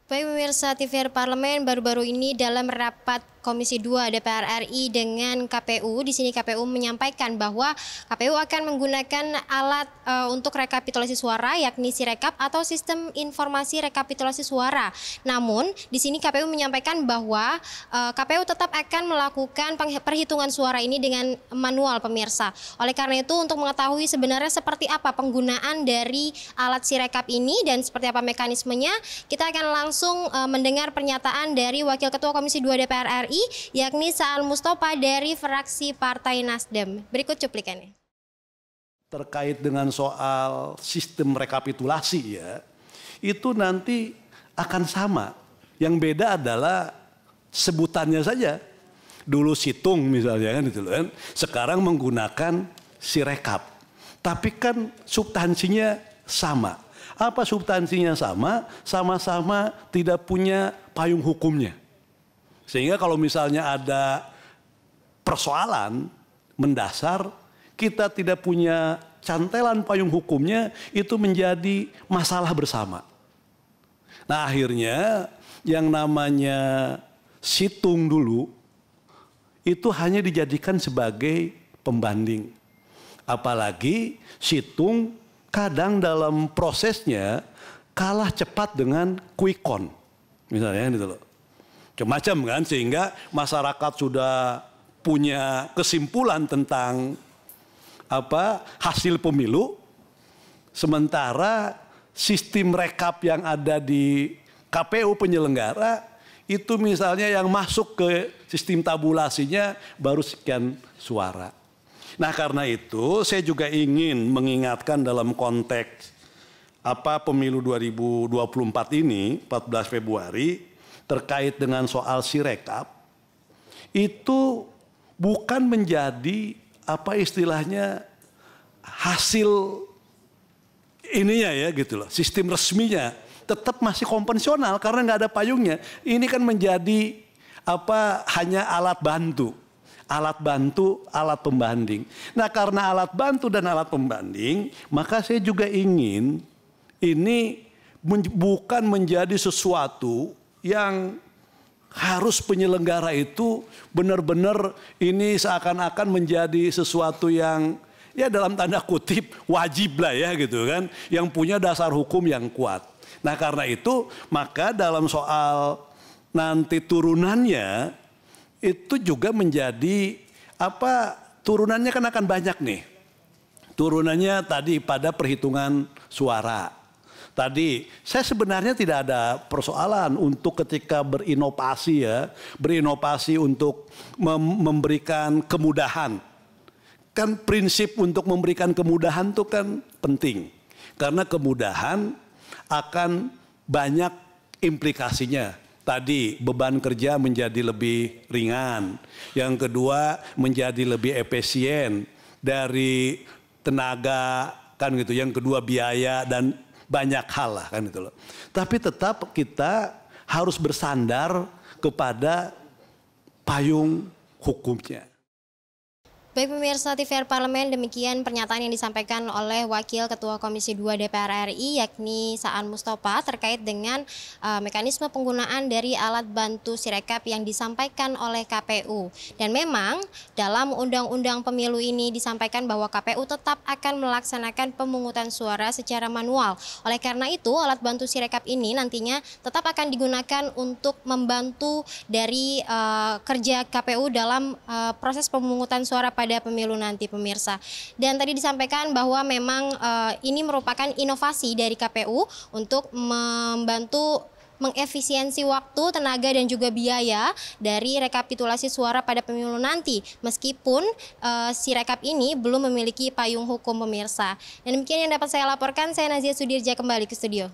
Baik pemirsa TVRI Parlemen, baru-baru ini dalam rapat Komisi 2 DPR RI dengan KPU, di sini KPU menyampaikan bahwa KPU akan menggunakan alat untuk rekapitulasi suara, yakni Sirekap atau Sistem Informasi Rekapitulasi Suara. Namun, di sini KPU menyampaikan bahwa KPU tetap akan melakukan perhitungan suara ini dengan manual, pemirsa. Oleh karena itu, untuk mengetahui sebenarnya seperti apa penggunaan dari alat Sirekap ini dan seperti apa mekanismenya, kita akan langsung mendengar pernyataan dari Wakil Ketua Komisi 2 DPR RI, yakni Saan Mustafa dari fraksi Partai Nasdem. Berikut cuplikannya. Terkait dengan soal sistem rekapitulasi ya, itu nanti akan sama. Yang beda adalah sebutannya saja. Dulu situng misalnya kan itu kan, sekarang menggunakan Sirekap. Tapi kan substansinya sama. Apa substansinya sama? Sama-sama tidak punya payung hukumnya. Sehingga kalau misalnya ada persoalan mendasar, kita tidak punya cantelan payung hukumnya, itu menjadi masalah bersama. Nah akhirnya yang namanya situng dulu, itu hanya dijadikan sebagai pembanding. Apalagi situng kadang dalam prosesnya kalah cepat dengan quick count. Misalnya gitu loh. Macam-macam kan, sehingga masyarakat sudah punya kesimpulan tentang hasil pemilu, sementara sistem rekap yang ada di KPU penyelenggara itu misalnya yang masuk ke sistem tabulasinya baru sekian suara. Nah karena itu saya juga ingin mengingatkan dalam konteks pemilu 2024 ini 14 Februari terkait dengan soal Sirekap, itu bukan menjadi istilahnya hasil ininya ya gitu loh, sistem resminya tetap masih konvensional karena nggak ada payungnya. Ini kan menjadi hanya alat bantu, alat pembanding. Nah karena alat bantu dan alat pembanding, maka saya juga ingin ini bukan menjadi sesuatu yang harus penyelenggara itu benar-benar ini seakan-akan menjadi sesuatu yang ya dalam tanda kutip wajib lah ya gitu kan, yang punya dasar hukum yang kuat. Nah karena itu maka dalam soal nanti turunannya itu juga menjadi turunannya kan akan banyak nih. Turunannya tadi pada perhitungan suara. Tadi saya sebenarnya tidak ada persoalan untuk ketika berinovasi ya, berinovasi untuk memberikan kemudahan. Kan prinsip untuk memberikan kemudahan itu kan penting. Karena kemudahan akan banyak implikasinya. Tadi beban kerja menjadi lebih ringan. Yang kedua menjadi lebih efisien dari tenaga kan gitu. Yang kedua biaya dan banyak hal lah kan itu loh. Tapi tetap kita harus bersandar kepada payung hukumnya. Baik pemirsa TVRI Parlemen, demikian pernyataan yang disampaikan oleh Wakil Ketua Komisi 2 DPR RI, yakni Saan Mustafa, terkait dengan mekanisme penggunaan dari alat bantu Sirekap yang disampaikan oleh KPU. Dan memang dalam Undang-Undang Pemilu ini disampaikan bahwa KPU tetap akan melaksanakan pemungutan suara secara manual. Oleh karena itu, alat bantu Sirekap ini nantinya tetap akan digunakan untuk membantu dari kerja KPU dalam proses pemungutan suara pada pemilu nanti, pemirsa. Dan tadi disampaikan bahwa memang ini merupakan inovasi dari KPU untuk membantu mengefisiensi waktu, tenaga, dan juga biaya dari rekapitulasi suara pada pemilu nanti. Meskipun Sirekap ini belum memiliki payung hukum, pemirsa. Dan demikian yang dapat saya laporkan, saya Nazia Sudirja kembali ke studio.